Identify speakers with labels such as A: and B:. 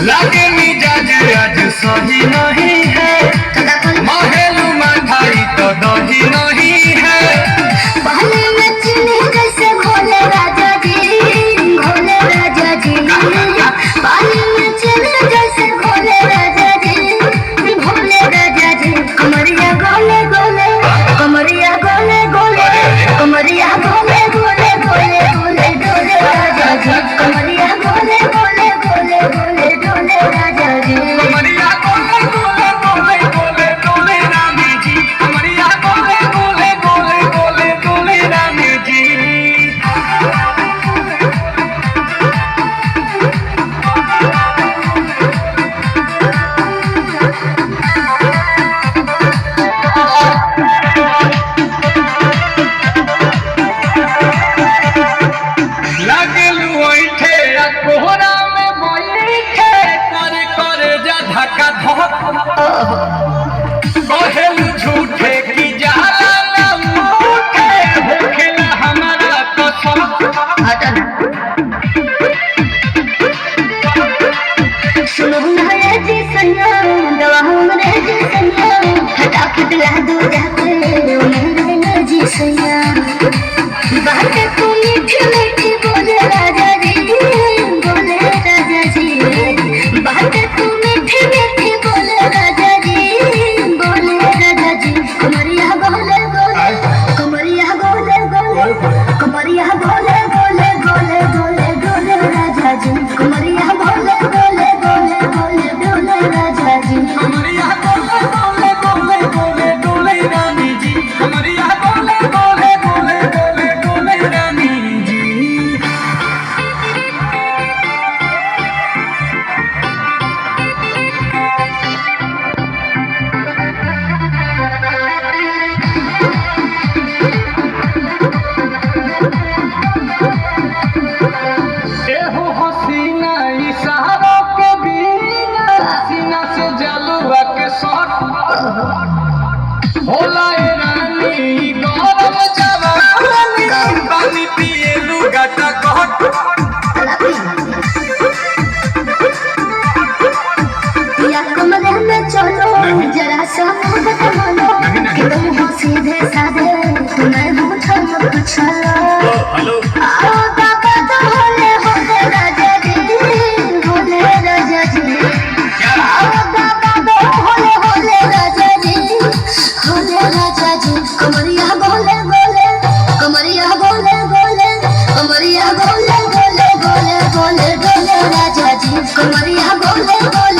A: लागे मिजाज आज सही नहीं है, महलू मठाई तो दही नहीं है।
B: पहले में चीनी जैसे घोले राजा जी, घोले राजा जी। पहले में चीनी जैसे घोले राजा जी, घोले राजा जी। कमरिया गोले गोले, कमरिया गोले गोले, कमरिया गोले गोले गोले गोले डोले राजा जी। कमरिया गोले गोले गोले गोले डोले राजा जी।
A: कमरिया गोले गोले गोले गोले डोले रानी जी, कमरिया गोले गोले गोले गोले डोले रानी जी। लागलू ऐठे आ कोहरा में बैठे, करे करे जा धक्का धक। कहेलू झूठे की जाला ना उठे, होखेला हमारा कसम।
B: सुनो ना ये जी सैया, दवा हमरे जी सैया, फटाफट ला दो जाके मेरे ना जी सैया। बात तू मीठी मीठी बोले राजा जी, बोले राजा जी। बात तू मीठी मीठी बोले राजा जी, बोले राजा जी। कमरिया बोले बोले, कमरिया बोले बोले, कमरिया बोले बोले बोले बोले बोले राजा जी। कमरिया बोले बोले बोले बोले बोले राजा जी।
A: कमरिया गोले गोले गोले गोले डोले रानी जी, कमरिया गोले गोले गोले गोले डोले रानी जी। एहो हसीना इशारों के बिना, सीना से जलवा के शॉट होला ए रानी गरम जवानी, पानी पिए लुगाटा कहट।
B: या कमरे में चलो जरा सा मोहब्बत मानो, कि तुम हो सीधे साधे तुम्हें हूँ ठमक छलो। आओ बाबा तो होले होले राजा जी, होले राजा जी। आओ बाबा तो होले होले राजा जी, होले राजा जी। कमरिया बोले बोले, कमरिया बोले बोले, कमरिया बोले बोले बोले बोले बोले राजा जी। कमरिया बोले बोले